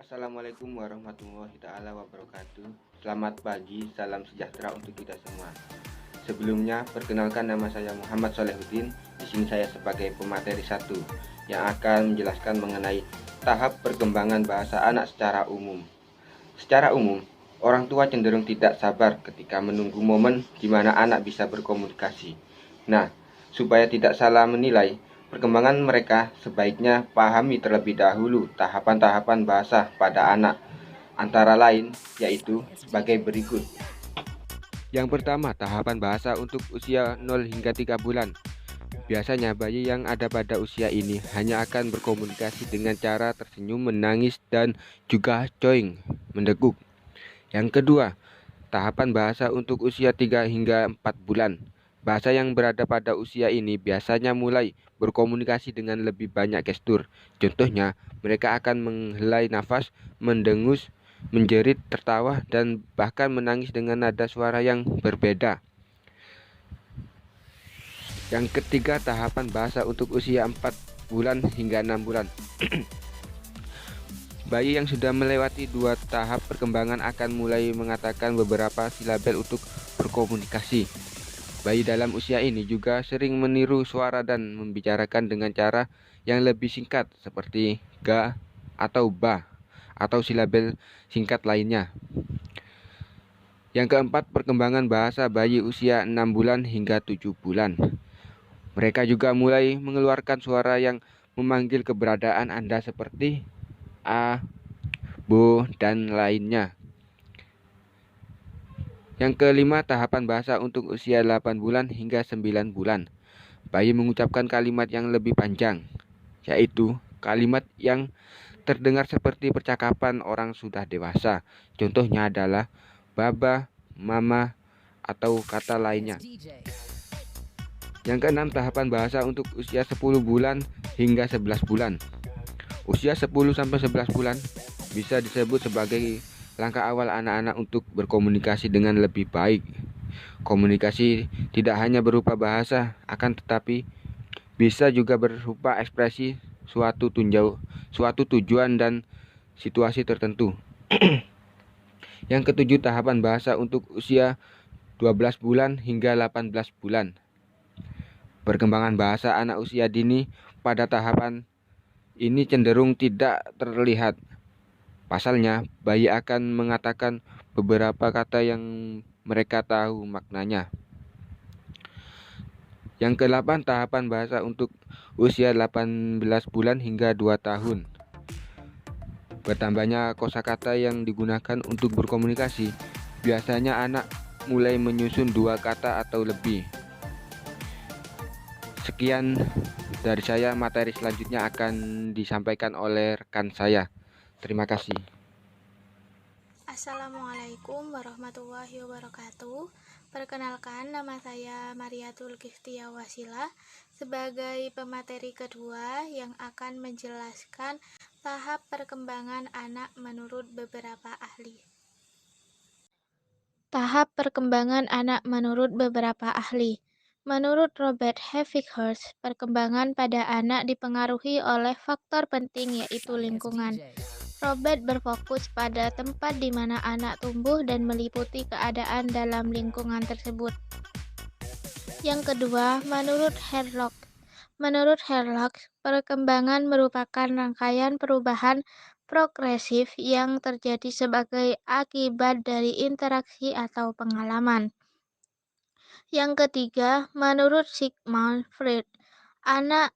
Assalamualaikum warahmatullahi wabarakatuh. Selamat pagi, salam sejahtera untuk kita semua. Sebelumnya, perkenalkan nama saya Muhammad Solehuddin. Di sini saya sebagai pemateri 1 yang akan menjelaskan mengenai tahap perkembangan bahasa anak secara umum. Secara umum, orang tua cenderung tidak sabar ketika menunggu momen di mana anak bisa berkomunikasi. Nah, supaya tidak salah menilai, perkembangan mereka sebaiknya pahami terlebih dahulu tahapan-tahapan bahasa pada anak, antara lain yaitu sebagai berikut. Yang pertama, tahapan bahasa untuk usia 0 hingga 3 bulan. Biasanya bayi yang ada pada usia ini hanya akan berkomunikasi dengan cara tersenyum, menangis, dan juga coing, mendekuk. Yang kedua, tahapan bahasa untuk usia 3 hingga 4 bulan. Bahasa yang berada pada usia ini biasanya mulai berkomunikasi dengan lebih banyak gestur. Contohnya, mereka akan menghela nafas, mendengus, menjerit, tertawa, dan bahkan menangis dengan nada suara yang berbeda. Yang ketiga, tahapan bahasa untuk usia 4 bulan hingga 6 bulan. Bayi yang sudah melewati 2 tahap perkembangan akan mulai mengatakan beberapa silabel untuk berkomunikasi. Bayi dalam usia ini juga sering meniru suara dan membicarakan dengan cara yang lebih singkat seperti ga atau ba atau silabel singkat lainnya. Yang keempat, perkembangan bahasa bayi usia 6 bulan hingga 7 bulan. Mereka juga mulai mengeluarkan suara yang memanggil keberadaan Anda seperti a, bo, dan lainnya. Yang kelima, tahapan bahasa untuk usia 8 bulan hingga 9 bulan. Bayi mengucapkan kalimat yang lebih panjang, yaitu kalimat yang terdengar seperti percakapan orang sudah dewasa. Contohnya adalah baba, mama, atau kata lainnya. Yang keenam, tahapan bahasa untuk usia 10 bulan hingga 11 bulan. Usia 10-11 bulan bisa disebut sebagai langkah awal anak-anak untuk berkomunikasi dengan lebih baik. Komunikasi tidak hanya berupa bahasa, akan tetapi bisa juga berupa ekspresi suatu tujuan dan situasi tertentu. Yang ketujuh, tahapan bahasa untuk usia 12 bulan hingga 18 bulan. Perkembangan bahasa anak usia dini pada tahapan ini cenderung tidak terlihat. Pasalnya, bayi akan mengatakan beberapa kata yang mereka tahu maknanya. Yang ke-8, tahapan bahasa untuk usia 18 bulan hingga 2 tahun. Bertambahnya kosakata yang digunakan untuk berkomunikasi, biasanya anak mulai menyusun 2 kata atau lebih. Sekian dari saya, materi selanjutnya akan disampaikan oleh rekan saya. Terima kasih. Assalamualaikum warahmatullahi wabarakatuh. Perkenalkan, nama saya Mariatul Giftia Wasila sebagai pemateri kedua yang akan menjelaskan tahap perkembangan anak menurut beberapa ahli. Tahap perkembangan anak menurut beberapa ahli. Menurut Robert Hevikhurst, perkembangan pada anak dipengaruhi oleh faktor penting yaitu lingkungan. Robert berfokus pada tempat di mana anak tumbuh dan meliputi keadaan dalam lingkungan tersebut. Yang kedua, menurut Herlock. Menurut Herlock, perkembangan merupakan rangkaian perubahan progresif yang terjadi sebagai akibat dari interaksi atau pengalaman. Yang ketiga, menurut Sigmund Freud, anak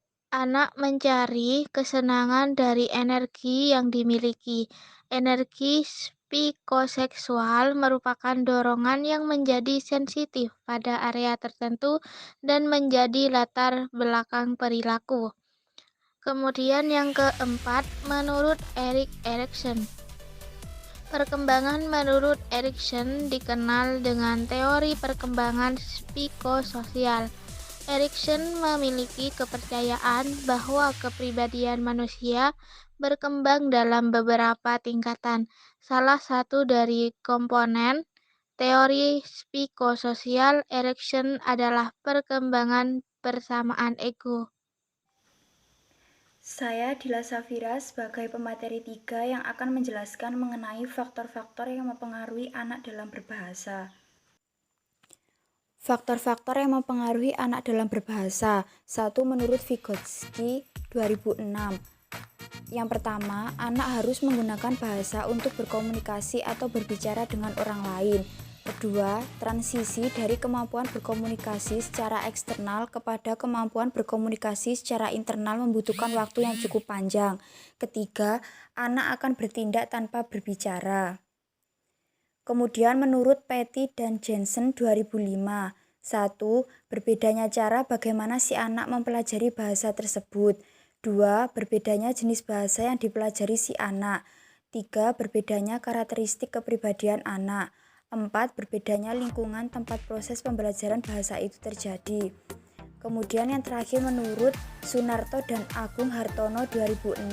mencari kesenangan dari energi yang dimiliki. Energi psikoseksual merupakan dorongan yang menjadi sensitif pada area tertentu dan menjadi latar belakang perilaku. Kemudian yang keempat, menurut Erik Erikson, perkembangan menurut Erikson dikenal dengan teori perkembangan psikososial. Erikson memiliki kepercayaan bahwa kepribadian manusia berkembang dalam beberapa tingkatan. Salah satu dari komponen teori psikososial Erikson adalah perkembangan persamaan ego. Saya Dila Safira sebagai pemateri 3 yang akan menjelaskan mengenai faktor-faktor yang mempengaruhi anak dalam berbahasa. Faktor-faktor yang mempengaruhi anak dalam berbahasa. 1. Menurut Vygotsky 2006. Yang pertama, anak harus menggunakan bahasa untuk berkomunikasi atau berbicara dengan orang lain. Kedua, transisi dari kemampuan berkomunikasi secara eksternal kepada kemampuan berkomunikasi secara internal membutuhkan waktu yang cukup panjang. Ketiga, anak akan bertindak tanpa berbicara. Kemudian menurut Petty dan Jensen 2005, 1. Berbedanya cara bagaimana si anak mempelajari bahasa tersebut. 2. Berbedanya jenis bahasa yang dipelajari si anak. 3. Berbedanya karakteristik kepribadian anak. 4. Berbedanya lingkungan tempat proses pembelajaran bahasa itu terjadi. Kemudian yang terakhir menurut Sunarto dan Agung Hartono 2006.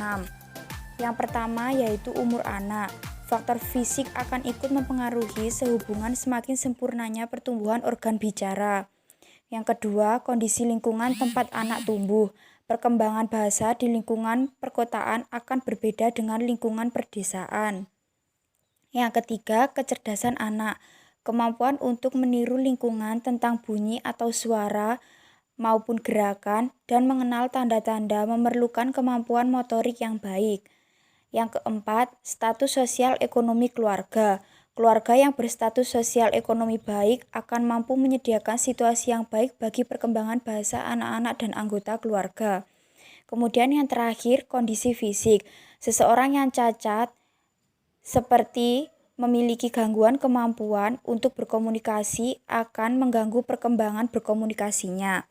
Yang pertama yaitu umur anak. Faktor fisik akan ikut mempengaruhi sehubungan semakin sempurnanya pertumbuhan organ bicara. Yang kedua, kondisi lingkungan tempat anak tumbuh. Perkembangan bahasa di lingkungan perkotaan akan berbeda dengan lingkungan perdesaan. Yang ketiga, kecerdasan anak. Kemampuan untuk meniru lingkungan tentang bunyi atau suara maupun gerakan dan mengenal tanda-tanda memerlukan kemampuan motorik yang baik. Yang keempat, status sosial ekonomi keluarga. Keluarga yang berstatus sosial ekonomi baik akan mampu menyediakan situasi yang baik bagi perkembangan bahasa anak-anak dan anggota keluarga. Kemudian yang terakhir, kondisi fisik. Seseorang yang cacat seperti memiliki gangguan kemampuan untuk berkomunikasi akan mengganggu perkembangan berkomunikasinya.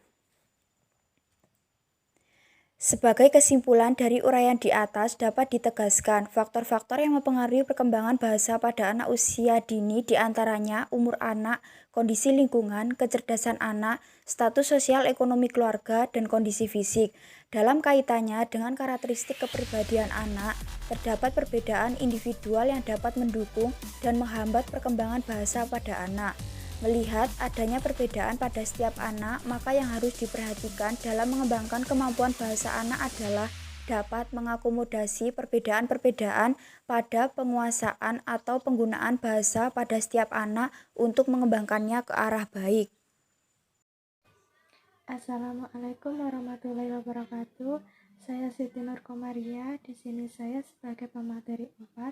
Sebagai kesimpulan dari uraian di atas dapat ditegaskan faktor-faktor yang mempengaruhi perkembangan bahasa pada anak usia dini diantaranya umur anak, kondisi lingkungan, kecerdasan anak, status sosial ekonomi keluarga, dan kondisi fisik. Dalam kaitannya dengan karakteristik kepribadian anak, terdapat perbedaan individual yang dapat mendukung dan menghambat perkembangan bahasa pada anak. Melihat adanya perbedaan pada setiap anak, maka yang harus diperhatikan dalam mengembangkan kemampuan bahasa anak adalah dapat mengakomodasi perbedaan-perbedaan pada penguasaan atau penggunaan bahasa pada setiap anak untuk mengembangkannya ke arah baik. Assalamualaikum warahmatullahi wabarakatuh. Saya Siti Nur Komaria. Di sini saya sebagai pemateri 4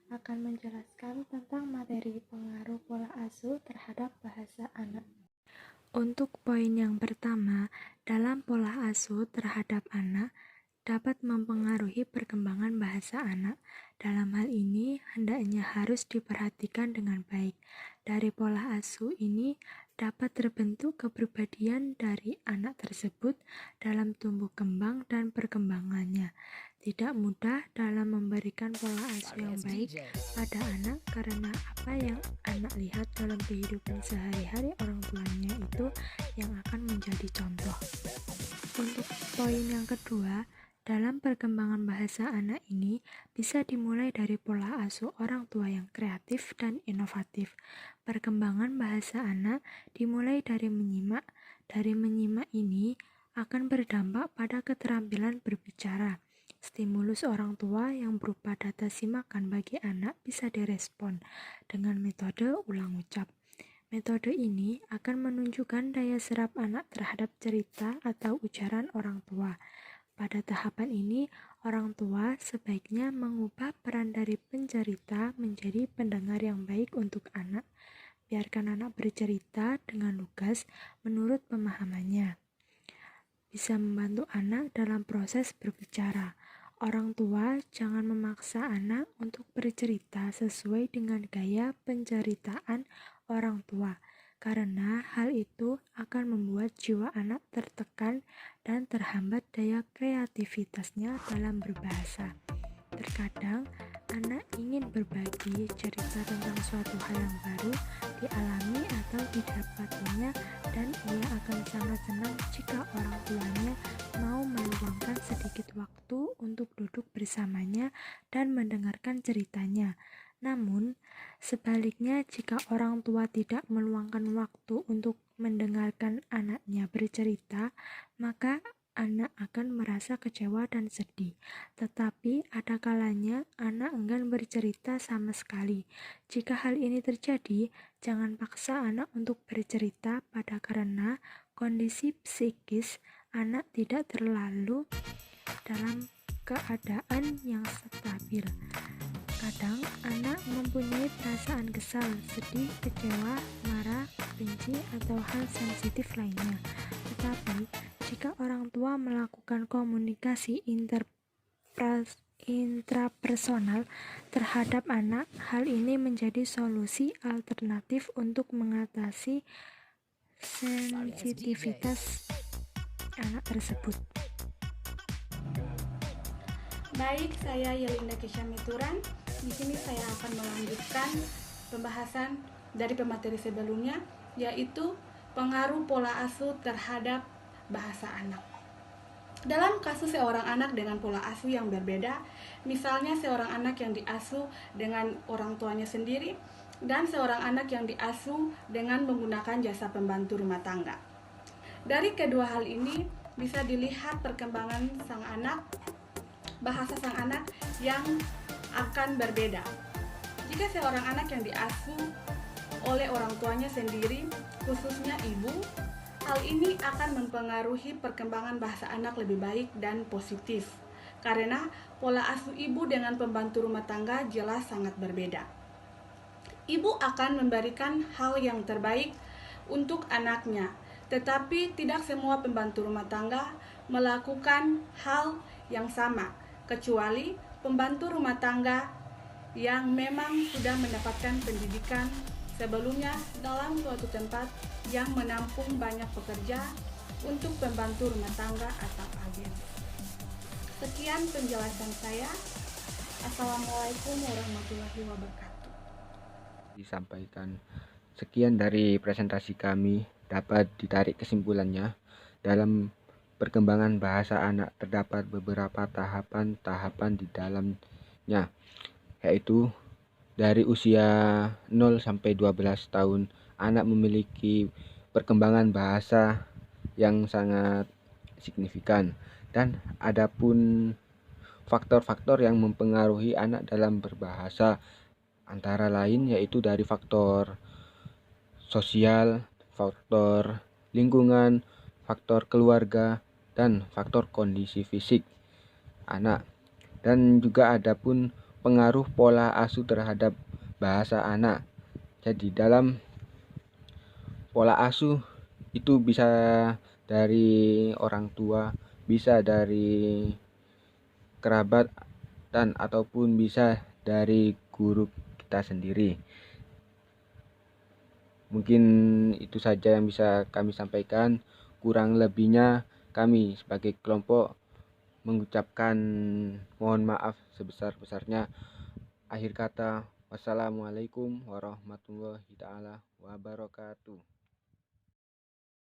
akan menjelaskan tentang materi pengaruh pola asuh terhadap bahasa anak. Untuk poin yang pertama, dalam pola asuh terhadap anak dapat mempengaruhi perkembangan bahasa anak. Dalam hal ini, hendaknya harus diperhatikan dengan baik. Dari pola asuh ini dapat terbentuk kepribadian dari anak tersebut dalam tumbuh kembang dan perkembangannya. Tidak mudah dalam memberikan pola asuh yang baik pada anak karena apa yang anak lihat dalam kehidupan sehari-hari orang tuanya itu yang akan menjadi contoh. Untuk poin yang kedua, dalam perkembangan bahasa anak ini bisa dimulai dari pola asuh orang tua yang kreatif dan inovatif. Perkembangan bahasa anak dimulai dari menyimak. Dari menyimak ini akan berdampak pada keterampilan berbicara. Stimulus orang tua yang berupa data simakan bagi anak bisa direspon dengan metode ulang ucap. Metode ini akan menunjukkan daya serap anak terhadap cerita atau ujaran orang tua. Pada tahapan ini, orang tua sebaiknya mengubah peran dari pencerita menjadi pendengar yang baik untuk anak. Biarkan anak bercerita dengan lugas menurut pemahamannya. Bisa membantu anak dalam proses berbicara. Orang tua jangan memaksa anak untuk bercerita sesuai dengan gaya penceritaan orang tua, karena hal itu akan membuat jiwa anak tertekan dan terhambat daya kreativitasnya dalam berbahasa. Terkadang, anak ingin berbagi cerita tentang suatu hal yang baru dialami atau didapatinya dan ia akan sangat senang jika orang tuanya mau meluangkan sedikit waktu untuk duduk bersamanya dan mendengarkan ceritanya. Namun, sebaliknya jika orang tua tidak meluangkan waktu untuk mendengarkan anaknya bercerita, maka anak akan merasa kecewa dan sedih. Tetapi ada kalanya anak enggan bercerita sama sekali. Jika hal ini terjadi, jangan paksa anak untuk bercerita karena kondisi psikis anak tidak terlalu dalam keadaan yang stabil. Kadang anak mempunyai perasaan kesal, sedih, kecewa, marah, benci, atau hal sensitif lainnya. Tetapi, jika orang tua melakukan komunikasi intrapersonal terhadap anak, hal ini menjadi solusi alternatif untuk mengatasi sensitivitas anak tersebut. Baik, saya Yelinda Kesha Mituran. Di sini saya akan melanjutkan pembahasan dari pemateri sebelumnya, yaitu pengaruh pola asuh terhadap bahasa anak. Dalam kasus seorang anak dengan pola asuh yang berbeda, misalnya seorang anak yang diasuh dengan orang tuanya sendiri dan seorang anak yang diasuh dengan menggunakan jasa pembantu rumah tangga. Dari kedua hal ini bisa dilihat perkembangan sang anak, bahasa sang anak yang akan berbeda. Jika seorang anak yang diasuh oleh orang tuanya sendiri, khususnya ibu, hal ini akan mempengaruhi perkembangan bahasa anak lebih baik dan positif, karena pola asuh ibu dengan pembantu rumah tangga jelas sangat berbeda. Ibu akan memberikan hal yang terbaik untuk anaknya, tetapi tidak semua pembantu rumah tangga melakukan hal yang sama, kecuali pembantu rumah tangga yang memang sudah mendapatkan pendidikan sebelumnya dalam suatu tempat yang menampung banyak pekerja untuk pembantu rumah tangga atau agen. Sekian penjelasan saya. Assalamualaikum warahmatullahi wabarakatuh. Disampaikan. Sekian dari presentasi kami. Dapat ditarik kesimpulannya, dalam perkembangan bahasa anak terdapat beberapa tahapan-tahapan di dalamnya, yaitu dari usia 0 sampai 12 tahun anak memiliki perkembangan bahasa yang sangat signifikan, dan adapun faktor-faktor yang mempengaruhi anak dalam berbahasa antara lain yaitu dari faktor sosial, faktor lingkungan, faktor keluarga, dan faktor kondisi fisik anak. Dan juga ada pun pengaruh pola asuh terhadap bahasa anak. Jadi dalam pola asuh itu bisa dari orang tua, bisa dari kerabat, dan ataupun bisa dari guru kita sendiri. Mungkin itu saja yang bisa kami sampaikan. Kurang lebihnya kami sebagai kelompok mengucapkan mohon maaf sebesar-besarnya. Akhir kata, wassalamualaikum warahmatullahi wabarakatuh.